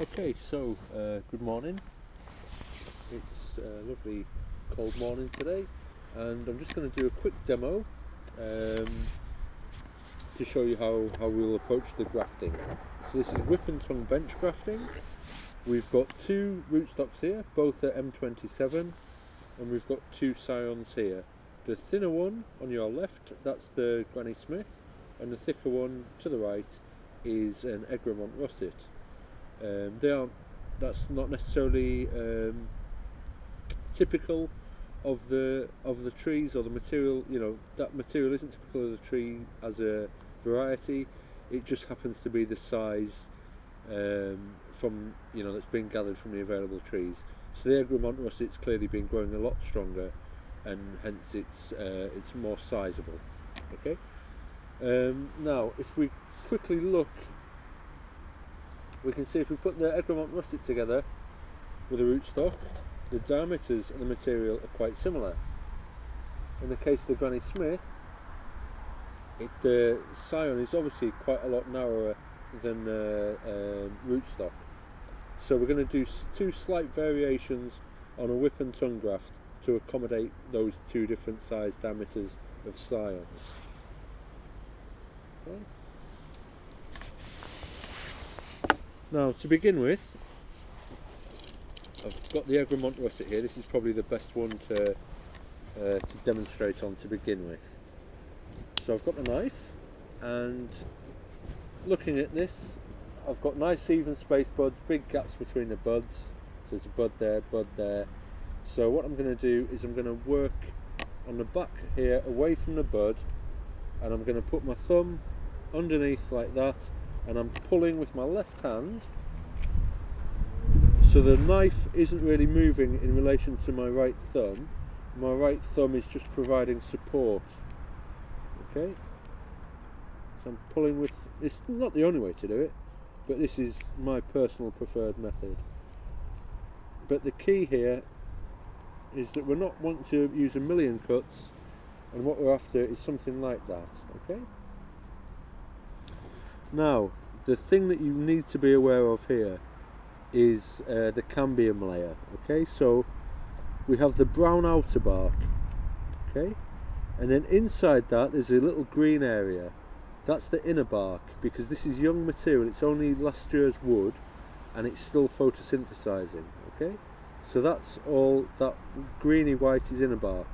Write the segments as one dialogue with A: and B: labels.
A: Okay, so good morning. It's a lovely cold morning today, and I'm just going to do a quick demo to show you how we'll approach the grafting. So this is whip and tongue bench grafting. We've got two rootstocks here, both are M27, and we've got two scions here. The thinner one on your left, that's the Granny Smith, and the thicker one to the right is an Egremont russet. That's not necessarily typical of the trees or the material. You know, that material isn't typical of the tree as a variety. It just happens to be the size from that's been gathered from the available trees. So the Egremont russet's clearly been growing a lot stronger, and hence it's more sizable. Okay. Now, if we quickly look, we can see if we put the Egremont russet together with a rootstock, the diameters of the material are quite similar. In the case of the Granny Smith, the scion is obviously quite a lot narrower than rootstock. So we're going to do two slight variations on a whip and tongue graft to accommodate those two different size diameters of scions. Okay. Now, to begin with, I've got the Egremont russet here. This is probably the best one to demonstrate on to begin with. So I've got the knife, and looking at this, I've got nice even spaced buds, big gaps between the buds. So there's a bud there. So what I'm going to do is I'm going to work on the back here away from the bud, and I'm going to put my thumb underneath like that, and I'm pulling with my left hand, so the knife isn't really moving in relation to my right thumb. My right thumb is just providing support. Okay, so I'm pulling with, it's not the only way to do it, but this is my personal preferred method. But the key here is that we're not wanting to use a million cuts, and what we're after is something like that. Okay. Now, the thing that you need to be aware of here is the cambium layer. Okay, so we have the brown outer bark, okay, and then inside that there's a little green area. That's the inner bark, because this is young material. It's only last year's wood, and it's still photosynthesizing. Okay, so that's all that greeny white is inner bark.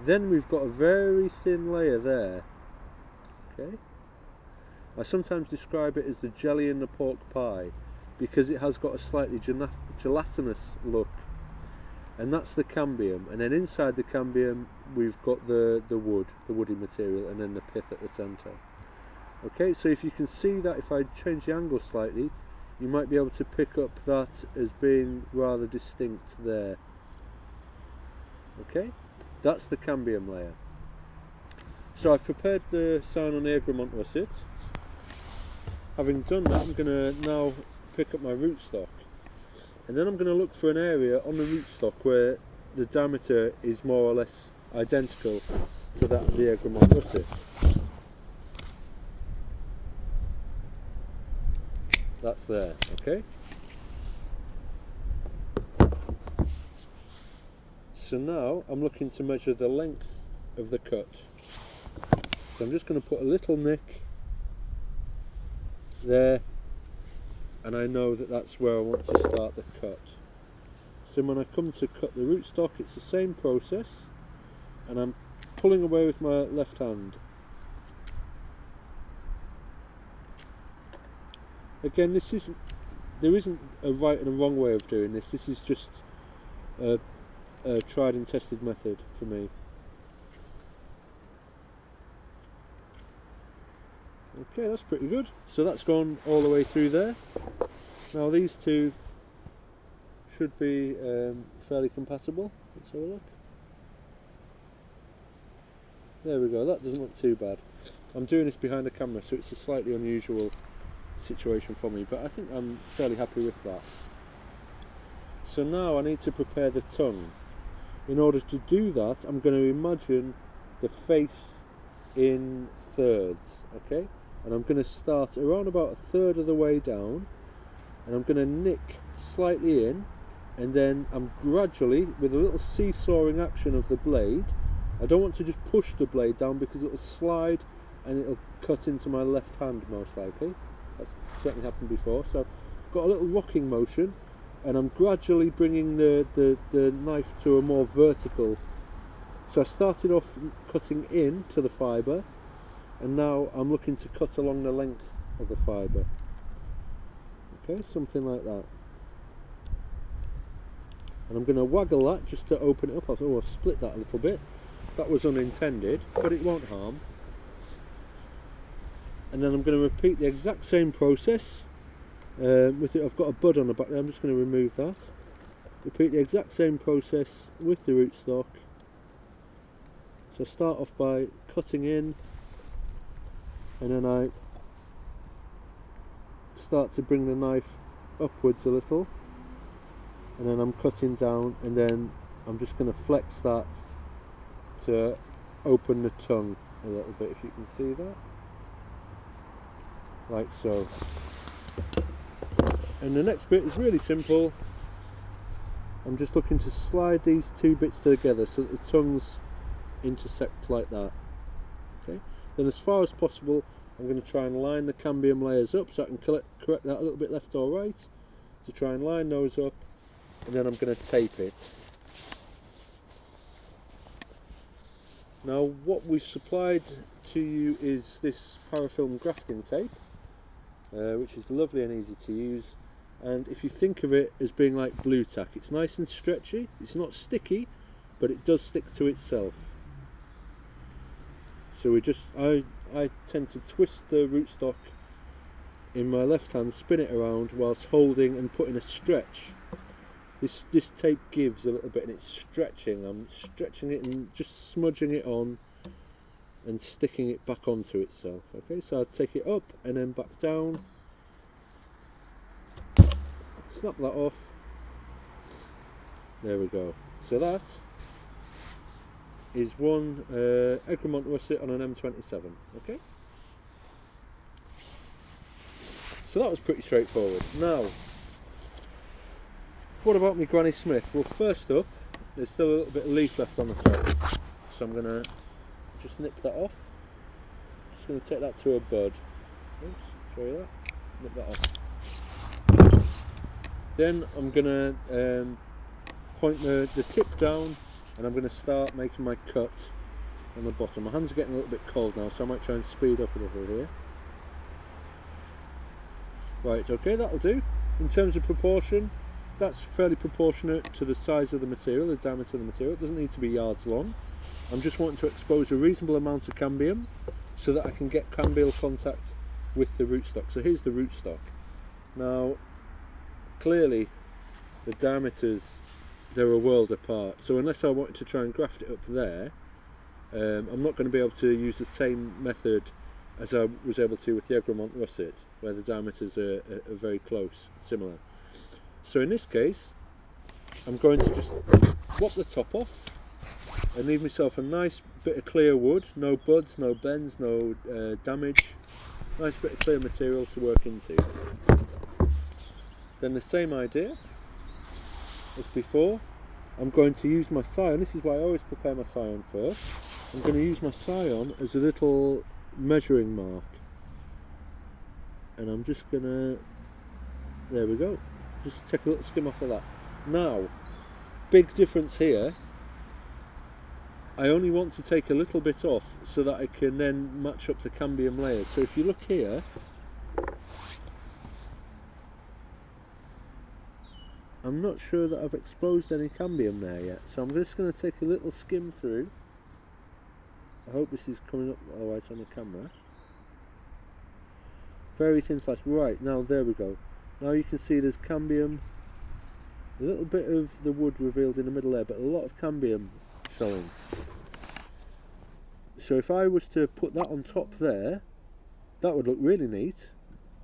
A: Then we've got a very thin layer there. Okay. I sometimes describe it as the jelly in the pork pie, because it has got a slightly gelatinous look, and that's the cambium. And then inside the cambium we've got the woody material, and then the pith at the centre. Okay, so if you can see that, if I change the angle slightly, you might be able to pick up that as being rather distinct there. Okay, that's the cambium layer. So I've prepared the scion on the Egremont russet. Having done that, I'm going to now pick up my rootstock, and then I'm going to look for an area on the rootstock where the diameter is more or less identical to that of the Egremont russet. That's there, okay? So now I'm looking to measure the length of the cut. So I'm just going to put a little nick there, and I know that that's where I want to start the cut. So when I come to cut the rootstock, it's the same process, and I'm pulling away with my left hand. Again, there isn't a right and a wrong way of doing this. This is just a tried and tested method for me. Okay, that's pretty good. So that's gone all the way through there. Now these two should be fairly compatible. Let's have a look. There we go, that doesn't look too bad. I'm doing this behind the camera, so it's a slightly unusual situation for me, but I think I'm fairly happy with that. So now I need to prepare the tongue. In order to do that, I'm going to imagine the face in thirds, okay? And I'm going to start around about a third of the way down, and I'm going to nick slightly in, and then I'm gradually, with a little seesawing action of the blade, I don't want to just push the blade down because it'll slide and it'll cut into my left hand most likely. That's certainly happened before. So I've got a little rocking motion, and I'm gradually bringing the knife to a more vertical. So I started off cutting in to the fibre, and now I'm looking to cut along the length of the fibre. Okay, something like that. And I'm going to waggle that just to open it up. Oh, I've split that a little bit. That was unintended, but it won't harm. And then I'm going to repeat the exact same process. With it, I've got a bud on the back there. I'm just going to remove that. Repeat the exact same process with the rootstock. So I start off by cutting in, and then I start to bring the knife upwards a little, and then I'm cutting down, and then I'm just going to flex that to open the tongue a little bit, if you can see that, like so. And the next bit is really simple. I'm just looking to slide these two bits together so that the tongues intersect like that. Okay. Then as far as possible, I'm going to try and line the cambium layers up so I can correct that a little bit left or right, to try and line those up, and then I'm going to tape it. Now what we've supplied to you is this parafilm grafting tape, which is lovely and easy to use, and if you think of it as being like blue tack, it's nice and stretchy, it's not sticky, but it does stick to itself. So I tend to twist the rootstock in my left hand, spin it around whilst holding and putting a stretch. This tape gives a little bit, and it's stretching. I'm stretching it and just smudging it on and sticking it back onto itself. Okay, so I take it up and then back down, snap that off. There we go. So that is one Egremont russet on an M27. Okay, so that was pretty straightforward. Now, what about my Granny Smith? Well, first up, there's still a little bit of leaf left on the top, so I'm going to just nip that off. Just going to take that to a bud. Oops, show you that. Nip that off. Then I'm going to point the tip down, and I'm going to start making my cut on the bottom. My hands are getting a little bit cold now, so I might try and speed up a little here. Right, okay, that'll do. In terms of proportion, that's fairly proportionate to the size of the material, the diameter of the material. It doesn't need to be yards long. I'm just wanting to expose a reasonable amount of cambium so that I can get cambial contact with the rootstock. So here's the rootstock. Now, clearly the diameters, they're a world apart. So unless I wanted to try and graft it up there, I'm not going to be able to use the same method as I was able to with the Egremont russet, where the diameters are very close, similar. So in this case, I'm going to just whop the top off and leave myself a nice bit of clear wood, no buds, no bends, no damage, nice bit of clear material to work into. Then the same idea as before, I'm going to use my scion. This is why I always prepare my scion first. I'm going to use my scion as a little measuring mark, and I'm just going to, there we go, just take a little skim off of that. Now, big difference here, I only want to take a little bit off so that I can then match up the cambium layers. So if you look here, I'm not sure that I've exposed any cambium there yet, so I'm just going to take a little skim through. I hope this is coming up alright on the camera. Very thin slice. Right, now there we go. Now you can see there's cambium, a little bit of the wood revealed in the middle there, but a lot of cambium showing. So if I was to put that on top there, that would look really neat,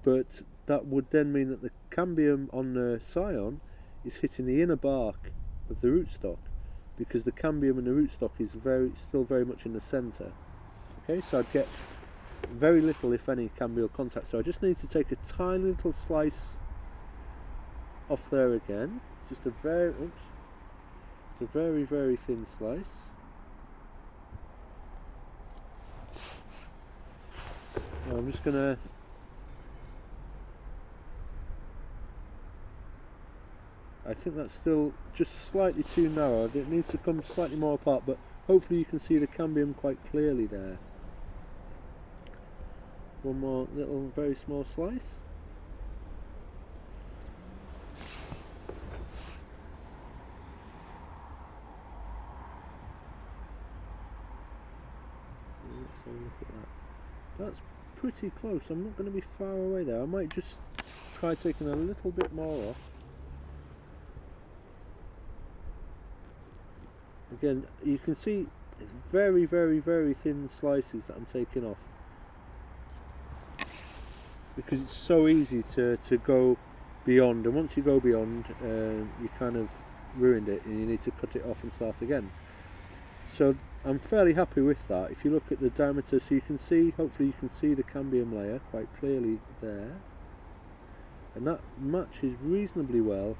A: but that would then mean that the cambium on the scion is hitting the inner bark of the rootstock, because the cambium in the rootstock is still very much in the centre. Okay, so I'd get very little, if any, cambial contact. So I just need to take a tiny little slice off there again. Just a very, oops, it's a very, very thin slice. Now I'm just gonna I think that's still just slightly too narrow. It needs to come slightly more apart, but hopefully you can see the cambium quite clearly there. One more little very small slice. Let's have a look at that. That's pretty close. I'm not going to be far away there. I might just try taking a little bit more off. Again, you can see it's very, very, very thin slices that I'm taking off, because it's so easy to go beyond, and once you go beyond, you kind of ruined it and you need to cut it off and start again. So I'm fairly happy with that. If you look at the diameter, so you can see, hopefully you can see the cambium layer quite clearly there, and that matches reasonably well.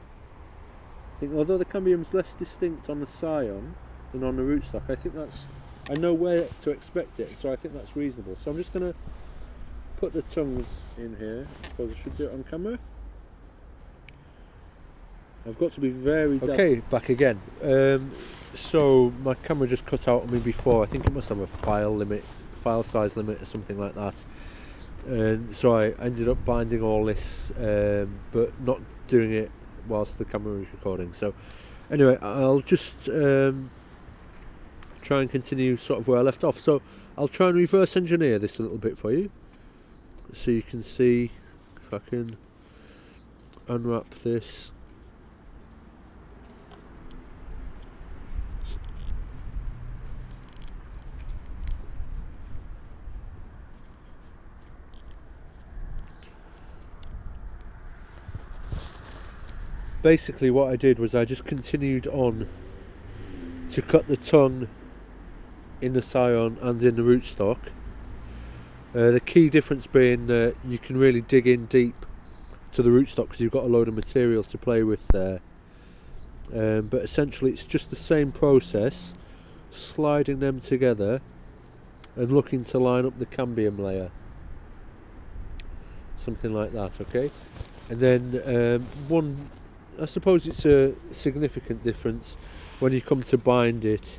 A: I think although the cambium is less distinct on the scion than on the rootstock, I think that's, I know where to expect it, so I think that's reasonable. So I'm just going to put the tongues in here. I suppose I should do it on camera. I've got to be very okay, back again. So my camera just cut out on me before. I think it must have a file size limit or something like that. And so I ended up binding all this, but not doing it whilst the camera was recording. So anyway, I'll just try and continue sort of where I left off. So I'll try and reverse engineer this a little bit for you, so you can see if I can unwrap this. Basically what I did was I just continued on to cut the tongue in the scion and in the rootstock. The key difference being that you can really dig in deep to the rootstock because you've got a load of material to play with there. But essentially it's just the same process, sliding them together and looking to line up the cambium layer. Something like that, okay? And then I suppose it's a significant difference when you come to bind it.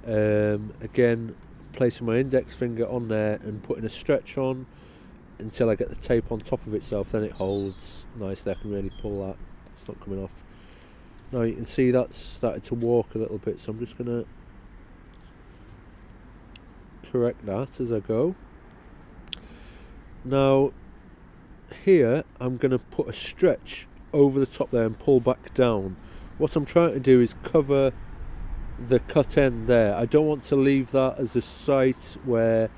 A: Again, placing my index finger on there and putting a stretch on until I get the tape on top of itself, then it holds nicely. I can really pull that, it's not coming off. Now you can see that's started to walk a little bit, so I'm just going to correct that as I go. Now here I'm going to put a stretch over the top there and pull back down. What I'm trying to do is cover the cut end there. I don't want to leave that as a site where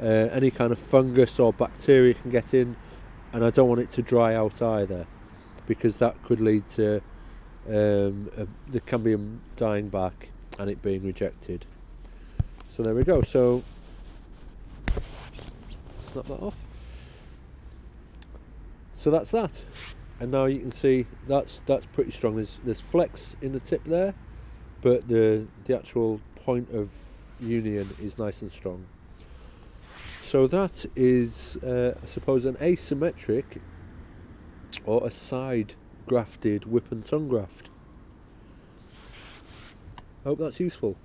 A: any kind of fungus or bacteria can get in, and I don't want it to dry out either, because that could lead to the cambium dying back and it being rejected. So there we go. So snap that off. So that's that. And now you can see that's pretty strong. There's flex in the tip there, but the actual point of union is nice and strong. So that is, I suppose, an asymmetric or a side grafted whip and tongue graft. I hope that's useful.